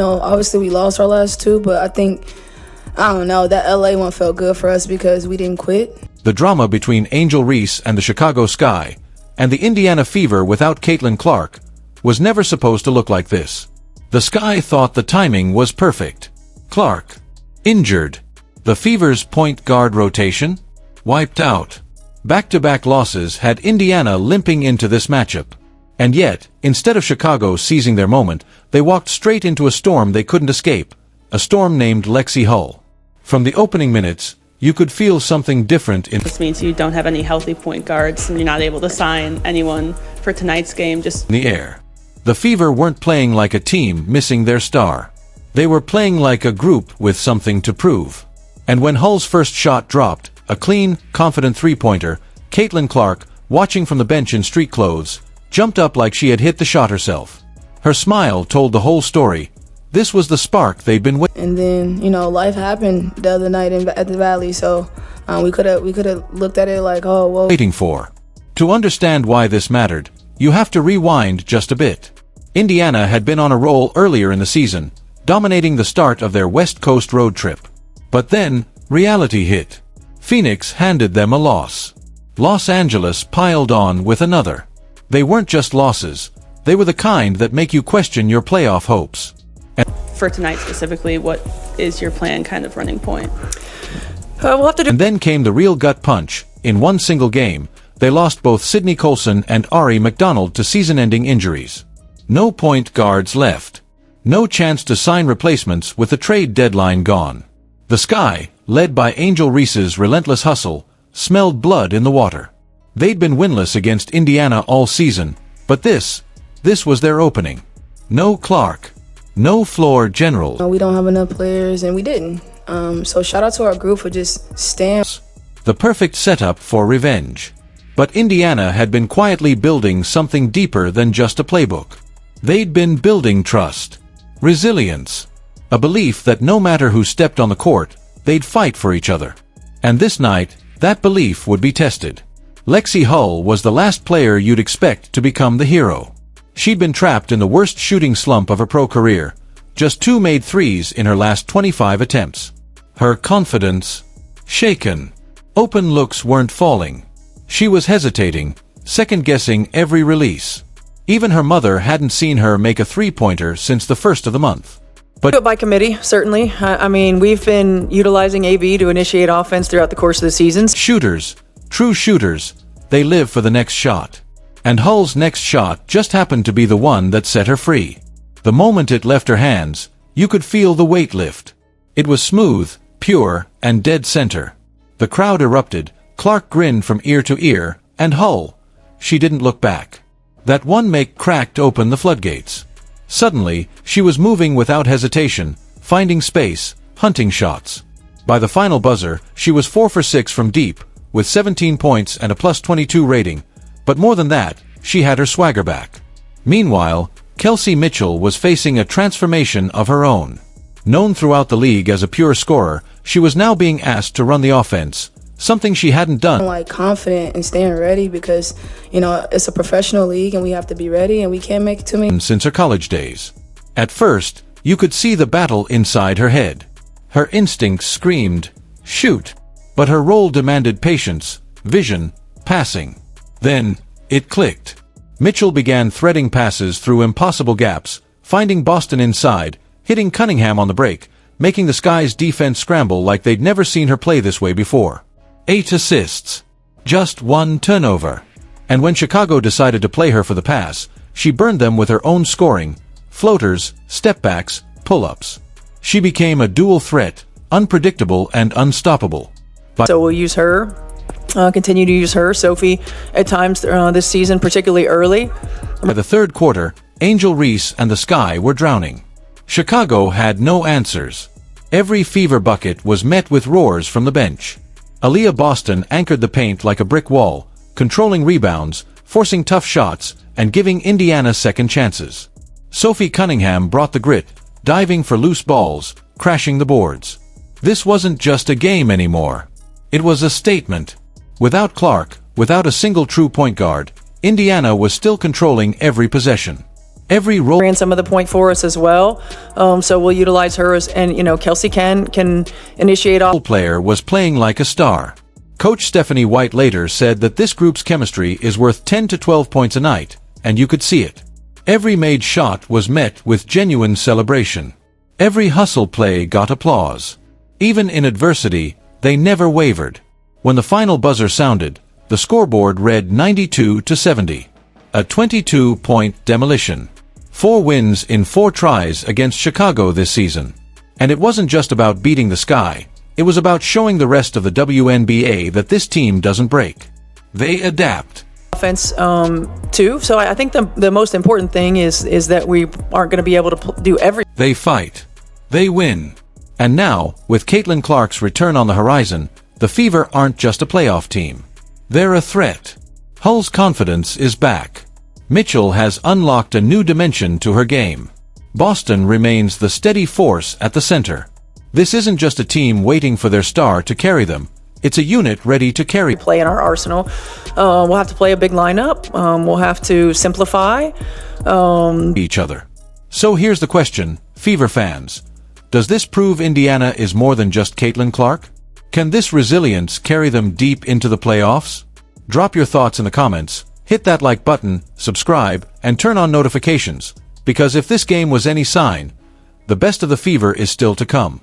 Obviously we lost our last two, but I don't know, that LA one felt good for us because we didn't quit. The drama between Angel Reese and the Chicago Sky, and the Indiana Fever without Caitlin Clark, was never supposed to look like this. The Sky thought the timing was perfect. Clark, injured. The Fever's point guard rotation, wiped out. Back-to-back losses had Indiana limping into this matchup. And yet, instead of Chicago seizing their moment, they walked straight into a storm they couldn't escape, a storm named Lexie Hull. From the opening minutes, you could feel something different in This means you don't have any healthy point guards and you're not able to sign anyone for tonight's game. Just the air. The Fever weren't playing like a team missing their star. They were playing like a group with something to prove. And when Hull's first shot dropped, a clean, confident three-pointer, Caitlin Clark, watching from the bench in street clothes, jumped up like she had hit the shot herself. Her smile told the whole story. This was the spark they'd been waiting. And then, life happened the other night at the Valley, so we could have looked at it like, oh, well. Waiting for. To understand why this mattered, you have to rewind just a bit. Indiana had been on a roll earlier in the season, dominating the start of their West Coast road trip. But then, reality hit. Phoenix handed them a loss. Los Angeles piled on with another. They weren't just losses. They were the kind that make you question your playoff hopes. for tonight specifically, what is your plan kind of running point? We'll have to do. And then came the real gut punch. In one single game, they lost both Sydney Colson and Ari McDonald to season-ending injuries. No point guards left. No chance to sign replacements with the trade deadline gone. The Sky, led by Angel Reese's relentless hustle, smelled blood in the water. They'd been winless against Indiana all season, but this was their opening. No Clark. No floor general. We don't have enough players, and we didn't. So shout out to our group for just staying. The perfect setup for revenge. But Indiana had been quietly building something deeper than just a playbook. They'd been building trust, resilience, a belief that no matter who stepped on the court, they'd fight for each other. And this night, that belief would be tested. Lexie Hull was the last player you'd expect to become the hero. She'd been trapped in the worst shooting slump of her pro career, just 2 made threes in her last 25 attempts. Her confidence shaken. Open looks weren't falling. She was hesitating, second-guessing every release. Even her mother hadn't seen her make a three-pointer since the first of the month. Do it by committee, certainly. I mean, we've been utilizing AV to initiate offense throughout the course of the season. Shooters, true shooters, they live for the next shot. And Hull's next shot just happened to be the one that set her free. The moment it left her hands, you could feel the weight lift. It was smooth, pure, and dead center. The crowd erupted, Clark grinned from ear to ear, and Hull, she didn't look back. That one make cracked open the floodgates. Suddenly, she was moving without hesitation, finding space, hunting shots. By the final buzzer, she was 4 for 6 from deep, with 17 points and a +22 rating. But more than that, she had her swagger back. Meanwhile, Kelsey Mitchell was facing a transformation of her own. Known throughout the league as a pure scorer, she was now being asked to run the offense, something she hadn't done. Like confident and staying ready because, it's a professional league and we have to be ready and we can't make it too many. Since her college days. At first, you could see the battle inside her head. Her instincts screamed, shoot. But her role demanded patience, vision, passing. Then, it clicked. Mitchell began threading passes through impossible gaps, finding Boston inside, hitting Cunningham on the break, making the Sky's defense scramble like they'd never seen her play this way before. 8 assists. Just 1 turnover. And when Chicago decided to play her for the pass, she burned them with her own scoring, floaters, step-backs, pull-ups. She became a dual threat, unpredictable and unstoppable. So we'll use her, continue to use her, Sophie, at times this season, particularly early. By the third quarter, Angel Reese and the Sky were drowning. Chicago had no answers. Every Fever bucket was met with roars from the bench. Aaliyah Boston anchored the paint like a brick wall, controlling rebounds, forcing tough shots, and giving Indiana second chances. Sophie Cunningham brought the grit, diving for loose balls, crashing the boards. This wasn't just a game anymore. It was a statement. Without Clark, without a single true point guard, Indiana was still controlling every possession. Every role ran some of the point for us as well. So we'll utilize her and Kelsey can initiate off. player was playing like a star. Coach Stephanie White later said that this group's chemistry is worth 10 to 12 points a night, and you could see it. Every made shot was met with genuine celebration. Every hustle play got applause. Even in adversity, they never wavered. When the final buzzer sounded, the scoreboard read 92 to 70. A 22-point demolition. 4 wins in 4 tries against Chicago this season. And it wasn't just about beating the Sky. It was about showing the rest of the WNBA that this team doesn't break. They adapt. Offense too. So I think the most important thing is that we aren't going to be able to do everything. They fight. They win. And now, with Caitlin Clark's return on the horizon, the Fever aren't just a playoff team. They're a threat. Hull's confidence is back. Mitchell has unlocked a new dimension to her game. Boston remains the steady force at the center. This isn't just a team waiting for their star to carry them. It's a unit ready to carry Play in our arsenal. We'll have to play a big lineup. We'll have to simplify each other. So here's the question, Fever fans. Does this prove Indiana is more than just Caitlin Clark? Can this resilience carry them deep into the playoffs? Drop your thoughts in the comments, hit that like button, subscribe, and turn on notifications, because if this game was any sign, the best of the Fever is still to come.